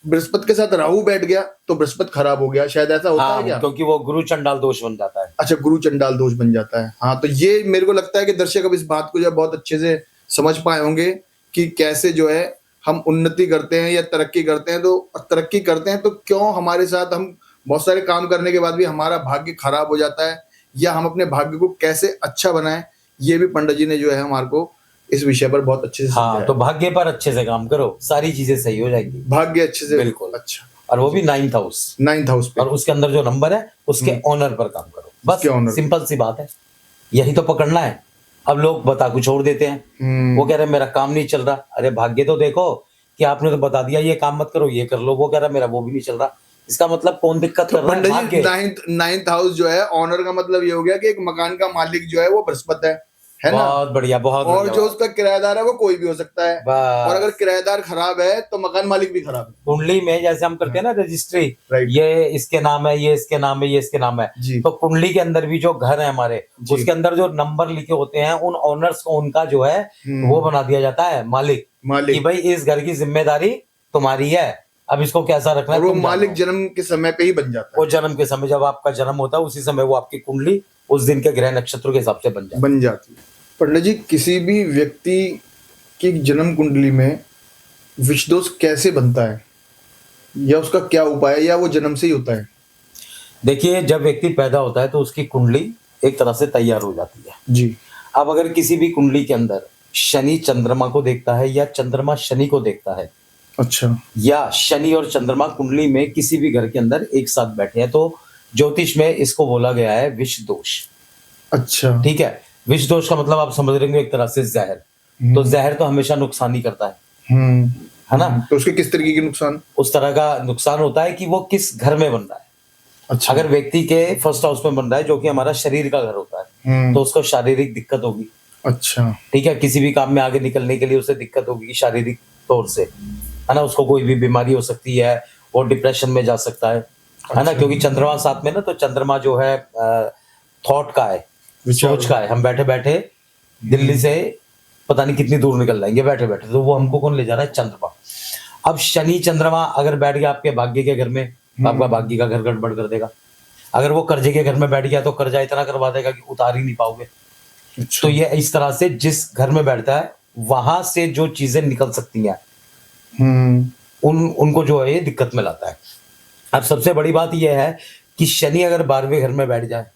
बृहस्पति के साथ राहु बैठ गया तो बृहस्पति खराब हो गया, शायद ऐसा होता है क्या? क्योंकि वो गुरु चंडाल दोष बन जाता है। अच्छा, गुरु चंडाल दोष बन जाता है। हाँ, तो ये मेरे को लगता है कि दर्शक अब इस बात को जो है बहुत अच्छे से समझ पाए होंगे कि कैसे जो है हम उन्नति करते हैं या तरक्की करते हैं, तो तरक्की करते हैं तो क्यों हमारे साथ हम बहुत सारे काम करने के बाद भी हमारा भाग्य खराब हो जाता है, या हम अपने भाग्य को कैसे अच्छा बनाएं। ये भी पंडित जी ने जो है हमारे को इस विषय पर बहुत अच्छे से समझाया। तो भाग्य पर अच्छे से काम करो, सारी चीजें सही हो जाएंगी। भाग्य अच्छे से, बिल्कुल। अच्छा, और वो भी 9th हाउस, 9th हाउस पे, और उसके अंदर जो नंबर है उसके ऑनर पर काम करो, बस उसके honor पे। सिंपल सी बात है, यही तो पकड़ना है। अब लोग बता कुछ छोड़ देते हैं, वो कह रहे मेरा काम नहीं चल रहा। अरे भाग्य तो देखो कि आपने तो बता दिया ये काम मत करो, ये कर लो, वो कह रहा मेरा वो भी नहीं चल रहा। इसका मतलब कौन दिक्कत कर रहा है? पंडित जी, भाग्य। 9th हाउस जो है ऑनर का मतलब ये हो गया कि एक मकान का मालिक जो है वो बृहस्पति है ना? बहुत बढ़िया, बहुत और बढ़िया जो बात। उसका किराएदार है वो कोई भी हो सकता है, बस। और अगर किराएदार खराब है तो मकान मालिक भी खराब है। कुंडली में जैसे हम करते हैं ना रजिस्ट्री, राइट। ये इसके नाम है, ये इसके नाम है, ये इसके नाम है, जी। तो कुंडली के अंदर भी जो घर है हमारे, जी। उसके अंदर जो नंबर लिखे होते हैं उन ओनर्स को, उनका जो है वो बना दिया जाता है मालिक, कि भाई इस घर की जिम्मेदारी तुम्हारी है, अब इसको कैसा रखना है। और वो तुम मालिक जानो। जन्म के समय पे ही बन जाता वो जन्म के समय, जब आपका जन्म होता है उसी समय वो आपकी कुंडली उस दिन के ग्रह नक्षत्र के हिसाब से है, बन जाती है। पंडित जी, किसी भी व्यक्ति की जन्म कुंडली में विष दोष कैसे बनता है, या उसका क्या उपाय है, या वो जन्म से ही होता है? देखिए, जब व्यक्ति पैदा होता है तो उसकी कुंडली एक तरह से तैयार हो जाती है जी। अब अगर किसी भी कुंडली के अंदर शनि चंद्रमा को देखता है, या चंद्रमा शनि को देखता है, अच्छा, या शनि और चंद्रमा कुंडली में किसी भी घर के अंदर एक साथ बैठे हैं, तो ज्योतिष में इसको बोला गया है विष दोष। अच्छा, ठीक है, विष दोष का मतलब आप समझ रहे होंगे एक तरह से जहर। तो जहर तो हमेशा नुकसान ही करता है ना? तो उसके किस तरीके के नुकसान? उस तरह का नुकसान होता है कि वो किस घर में बन रहा है। अच्छा, अगर व्यक्ति के फर्स्ट हाउस में बन रहा है, जो कि हमारा शरीर का घर होता है, तो उसको शारीरिक दिक्कत होगी। अच्छा, ठीक है, किसी भी काम में आगे निकलने के लिए उसे दिक्कत होगी शारीरिक तौर से, है ना? उसको कोई भी बीमारी हो सकती है, वो डिप्रेशन में जा सकता है ना? क्योंकि चंद्रमा साथ में ना, तो चंद्रमा जो है थॉट का है, सोच का है। हम बैठे बैठे दिल्ली से पता नहीं कितनी दूर निकल जाएंगे बैठे बैठे, तो वो हमको कौन ले जा रहा है? चंद्रमा। अब शनि चंद्रमा अगर बैठ गया आपके भाग्य के घर में, तो आपका भाग्य का घर गड़बड़ कर देगा। अगर वो कर्जे के घर में बैठ गया तो कर्जा इतना करवा देगा कि उतार ही नहीं पाओगे। तो ये इस तरह से जिस घर में बैठता है वहां से जो चीजें निकल सकती हैं, उनको जो है ये दिक्कत में लाता है। अब सबसे बड़ी बात यह है कि शनि अगर 12वें घर में बैठ जाए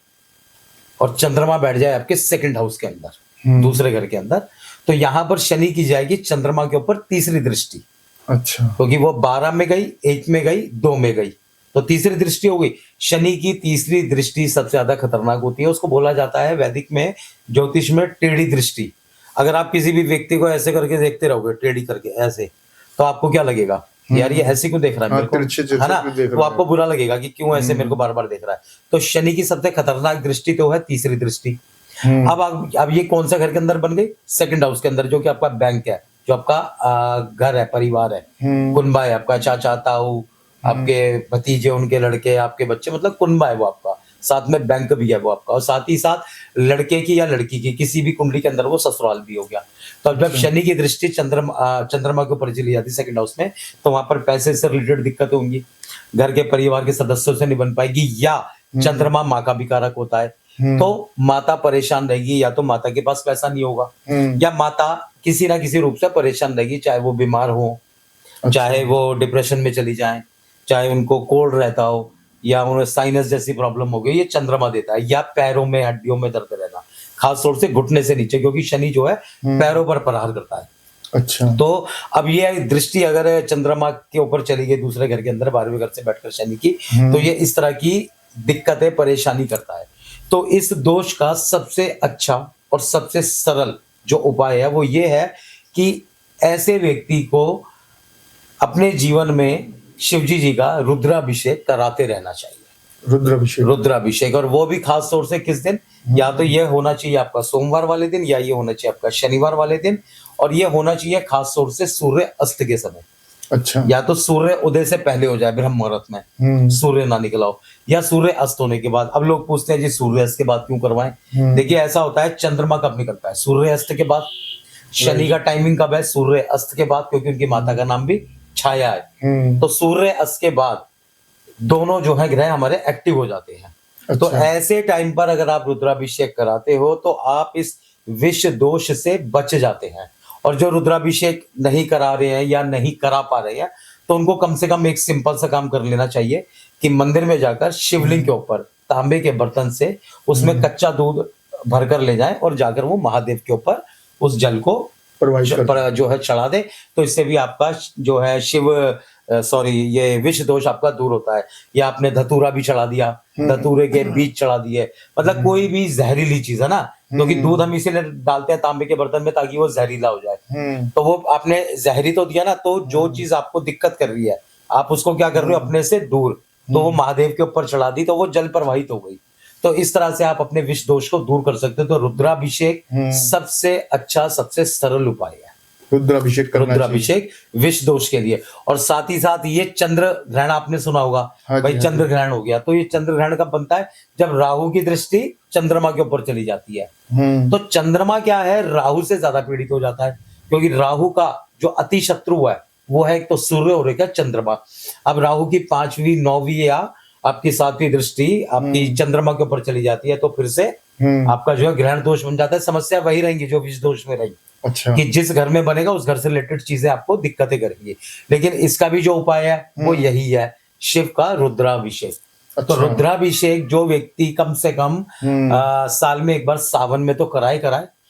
और चंद्रमा बैठ जाए आपके 2nd हाउस के अंदर, दूसरे घर के अंदर, तो यहां पर शनि की जाएगी चंद्रमा के ऊपर तीसरी दृष्टि। अच्छा, क्योंकि वो 12 में गई, 1 में गई, 2 में गई, तो तीसरी दृष्टि हो गई। शनि की तीसरी दृष्टि सबसे ज्यादा खतरनाक होती है, उसको बोला जाता है वैदिक में, ज्योतिष में, टेढ़ी दृष्टि। अगर आप किसी भी व्यक्ति को ऐसे करके देखते रहोगे, टेढ़ी करके ऐसे, तो आपको क्या लगेगा? यार ये ऐसे क्यों देख रहा है मेरे को, है ना? तो आपको बुरा लगेगा कि क्यों ऐसे मेरे को बार बार देख रहा है। तो शनि की सबसे खतरनाक दृष्टि तो है तीसरी दृष्टि। अब ये कौन सा घर के अंदर बन गई? 2nd हाउस के अंदर, जो कि आपका बैंक है, जो आपका घर है, परिवार है, कुनबा है, आपका चाचा ताऊ, आपके भतीजे, उनके लड़के, आपके बच्चे, मतलब कुनबा है वो आपका, साथ में बैंक भी है वो आपका, और साथ ही साथ लड़के की या लड़की की किसी भी कुंडली के अंदर वो ससुराल भी हो गया। तो जब शनि की दृष्टि चंद्रमा के ऊपर चली जाती 2nd हाउस में, तो वहां पर पैसे से रिलेटेड दिक्कत होंगी, घर के परिवार के सदस्यों से नहीं बन पाएगी, या चंद्रमा माँ का भी कारक होता है, तो माता परेशान रहेगी, या तो माता के पास पैसा नहीं होगा, या माता किसी ना किसी रूप से परेशान रहेगी, चाहे वो बीमार हो, चाहे वो डिप्रेशन में चली जाए, चाहे उनको कोल्ड रहता हो, या उन्हें साइनस जैसी प्रॉब्लम हो गई, ये चंद्रमा देता है। या पैरों में, हड्डियों में दर्द रहना, खास तौर से घुटने से नीचे, क्योंकि शनि जो है पैरों पर प्रहार करता है। अच्छा, तो अब ये दृष्टि अगर चंद्रमा के ऊपर चली गई दूसरे घर के अंदर, 12वें घर से बैठकर शनि की, तो ये इस तरह की दिक्कतें, परेशानी करता है। तो इस दोष का सबसे अच्छा और सबसे सरल जो उपाय है वो ये है कि ऐसे व्यक्ति को अपने जीवन में शिवजी जी का रुद्राभिषेक कराते रहना चाहिए। रुद्राभिषेक, और वो भी खास तौर से किस दिन, या तो ये होना चाहिए आपका सोमवार वाले दिन, या ये होना चाहिए आपका शनिवार वाले दिन, और ये होना चाहिए खास तौर से सूर्य अस्त के समय। अच्छा। या तो सूर्य उदय से पहले हो जाए, ब्रह्म मुहूर्त में सूर्य ना निकला हो, या सूर्य अस्त होने के बाद। अब लोग पूछते हैं जी सूर्य अस्त के बाद क्यों करवाएं? देखिए ऐसा होता है, चंद्रमा कब निकलता है? सूर्य अस्त के बाद। शनि का टाइमिंग कब है? सूर्य अस्त के बाद, क्योंकि उनकी माता का नाम भी छाया है। तो सूर्य अस्त के बाद दोनों जो है ग्रह हमारे एक्टिव हो जाते हैं। अच्छा। तो ऐसे टाइम पर अगर आप रुद्राभिषेक कराते हो तो आप इस विष दोष से बच जाते हैं। और जो रुद्राभिषेक नहीं करा रहे हैं या नहीं करा पा रहे हैं, तो उनको कम से कम एक सिंपल सा काम कर लेना चाहिए कि मंदिर में जाकर शिवलिंग के ऊपर तांबे के बर्तन से उसमें कच्चा दूध भरकर ले जाएं और जाकर वो महादेव के ऊपर उस जल को जो है चढ़ा दे। तो इससे भी आपका जो है ये विष दोष आपका दूर होता है। या आपने धतूरा भी चढ़ा दिया, धतूरे के बीज चढ़ा दिए, मतलब कोई भी जहरीली चीज है ना, क्योंकि दूध हम इसीलिए डालते हैं तांबे के बर्तन में ताकि वो जहरीला हो जाए। तो वो आपने जहरी तो दिया ना, तो जो चीज आपको दिक्कत कर रही है आप उसको क्या कर रहे हो अपने से दूर, तो वो महादेव के ऊपर चढ़ा दी तो वो जल प्रवाहित हो गई। तो इस तरह से आप अपने विष दोष को दूर कर सकते हो। तो रुद्राभिषेक सबसे अच्छा, सबसे सरल उपाय है। रुद्राभिषेक विष दोष के लिए। और साथ ही साथ ये चंद्र ग्रहण आपने सुना होगा। हाँ भाई चंद्र ग्रहण हो गया, तो ये चंद्र ग्रहण कब बनता है? जब राहु की दृष्टि चंद्रमा के ऊपर चली जाती है। तो चंद्रमा क्या है, राहु से ज्यादा पीड़ित हो जाता है, क्योंकि राहु का जो अति शत्रु है वो है एक तो सूर्य और एक है चंद्रमा। अब राहु की 5वीं 9वीं या आपकी 7वीं दृष्टि आपकी चंद्रमा के ऊपर चली जाती है, तो फिर से आपका जो है ग्रहण दोष बन जाता है। समस्या वही रहेंगी जो विष दोष में रही। अच्छा। कि जिस घर में बनेगा उस घर से रिलेटेड चीजें आपको दिक्कतें करेंगी। लेकिन इसका भी जो उपाय है वो यही है, शिव का रुद्राभिषेक। अच्छा। तो रुद्राभिषेक जो व्यक्ति कम से कम साल में एक बार सावन में तो कराए,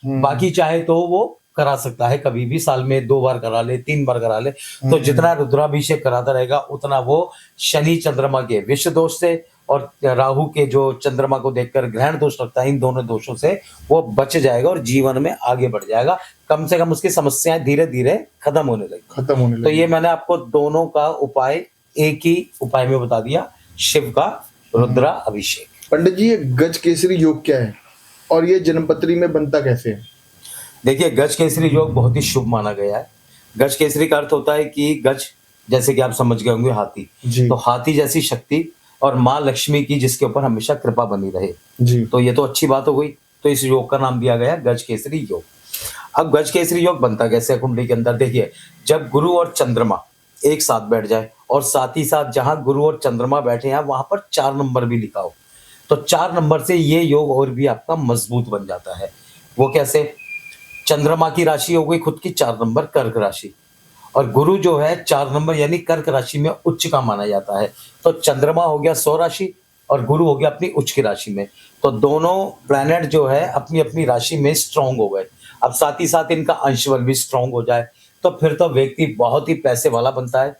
बाकी चाहे तो वो करा सकता है कभी भी, साल में 2 बार करा ले, 3 बार करा ले। तो जितना रुद्राभिषेक कराता रहेगा उतना वो शनि चंद्रमा के विष दोष से और राहु के जो चंद्रमा को देखकर ग्रहण दोष लगता है, इन दोनों दोषों से वो बच जाएगा और जीवन में आगे बढ़ जाएगा। कम से कम उसकी समस्याएं धीरे धीरे खत्म होने लगी। तो ये मैंने आपको दोनों का उपाय एक ही उपाय में बता दिया, शिव का रुद्राभिषेक। पंडित जी, ये गज केसरी योग क्या है और ये जन्मपत्री में बनता कैसे है? देखिए, गज केसरी योग बहुत ही शुभ माना गया है। गज केसरी का अर्थ होता है कि गज, जैसे कि आप समझ गए होंगे, हाथी। तो हाथी जैसी शक्ति और माँ लक्ष्मी की जिसके ऊपर हमेशा कृपा बनी रहे जी। तो ये तो अच्छी बात हो गई। तो इस योग का नाम दिया गया गज केसरी योग। अब गज केसरी योग बनता कैसे है कुंडली के अंदर? देखिए, जब गुरु और चंद्रमा एक साथ बैठ जाए और साथ ही साथ जहां गुरु और चंद्रमा बैठे हैं वहां पर 4 नंबर भी लिखा हो, तो 4 नंबर से ये योग और भी आपका मजबूत बन जाता है। वो कैसे? चंद्रमा की राशि हो गई खुद की 4 नंबर कर्क राशि, और गुरु जो है 4 नंबर यानी कर्क राशि में उच्च का माना जाता है। तो चंद्रमा हो गया 100 राशि और गुरु हो गया अपनी उच्च की राशि में। तो दोनों प्लैनेट जो है अपनी अपनी राशि में स्ट्रांग हो गए। अब साथ ही साथ इनका अंश बल भी स्ट्रांग हो जाए तो फिर तो व्यक्ति बहुत ही पैसे वाला बनता है,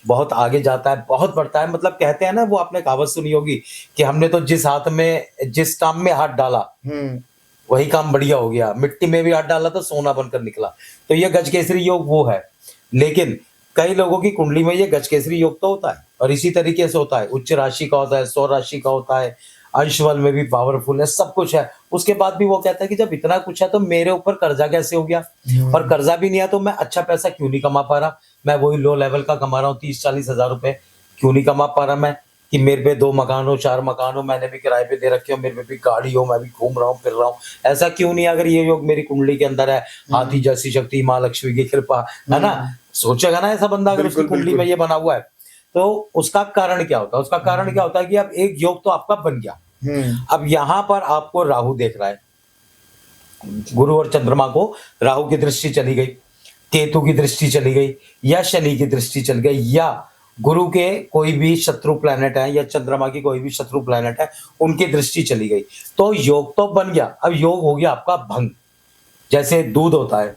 बहुत आगे जाता है, बहुत बढ़ता है। मतलब कहते हैं ना, वो आपने कहावत सुनी होगी कि हमने तो जिस काम में हाथ डाला वही काम बढ़िया हो गया, मिट्टी में भी हाथ डाला तो सोना बनकर निकला। तो ये गज केसरी योग वो है। लेकिन कई लोगों की कुंडली में ये गज केसरी योग तो होता है और इसी तरीके से होता है, उच्च राशि का होता है, 100 राशि का होता है, अंश बल में भी पावरफुल है, सब कुछ है। उसके बाद भी वो कहता है कि जब इतना कुछ है तो मेरे ऊपर कर्जा कैसे हो गया, और कर्जा भी नहीं है तो मैं अच्छा पैसा क्यों नहीं कमा पा रहा, मैं वही लो लेवल का कमा रहा हूँ 30-40 हजार रुपए क्यों नहीं कमा पा रहा मैं, कि मेरे पे 2 मकान हो, 4 मकान हो, मैंने भी किराए पे दे रखे हो, मेरे पे भी गाड़ी हो, मैं भी घूम रहा हूँ फिर रहा हूँ, ऐसा क्यों नहीं? अगर ये योग मेरी कुंडली के अंदर है, हाथी जैसी शक्ति, माँ लक्ष्मी की कृपा है ना, सोचेगा ना ऐसा बंदा अगर उसकी कुंडली में ये बना हुआ है। तो उसका कारण क्या होता है? उसका कारण क्या होता है कि अब एक योग तो आपका बन गया, अब यहाँ पर आपको राहु देख रहा है, गुरु और चंद्रमा को राहु की दृष्टि चली गई, केतु की दृष्टि चली गई, या शनि की दृष्टि चली गई, या गुरु के कोई भी शत्रु प्लैनेट है या चंद्रमा की कोई भी शत्रु प्लैनेट है उनकी दृष्टि चली गई, तो योग तो बन गया। अब योग हो गया आपका भंग। जैसे दूध होता है,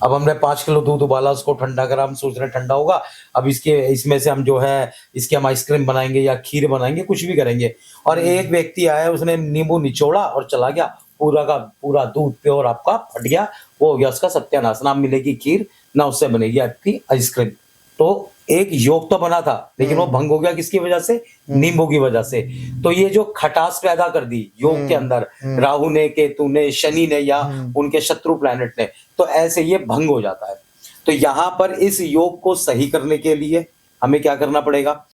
अब हमने 5 किलो दूध उबाला, उसको ठंडा करा, हम सोच रहे ठंडा होगा, अब इसमें से हम जो है इसके हम आइसक्रीम बनाएंगे या खीर बनाएंगे, कुछ भी करेंगे, और एक व्यक्ति आया उसने नींबू निचोड़ा और चला गया, पूरा का पूरा दूध प्योर आपका फट गया, वो हो गया उसका सत्यानाश। ना मिलेगी खीर, ना उससे बनेगी आपकी आइसक्रीम। तो एक योग तो बना था, लेकिन वो भंग हो गया किसकी वजह से? नींबू की वजह से। तो ये जो खटास पैदा कर दी योग के अंदर राहु ने, केतु ने, शनि ने या उनके शत्रु प्लैनेट ने, तो ऐसे ये भंग हो जाता है। तो यहाँ पर इस योग को सही करने के लिए हमें क्या करना पड़ेगा?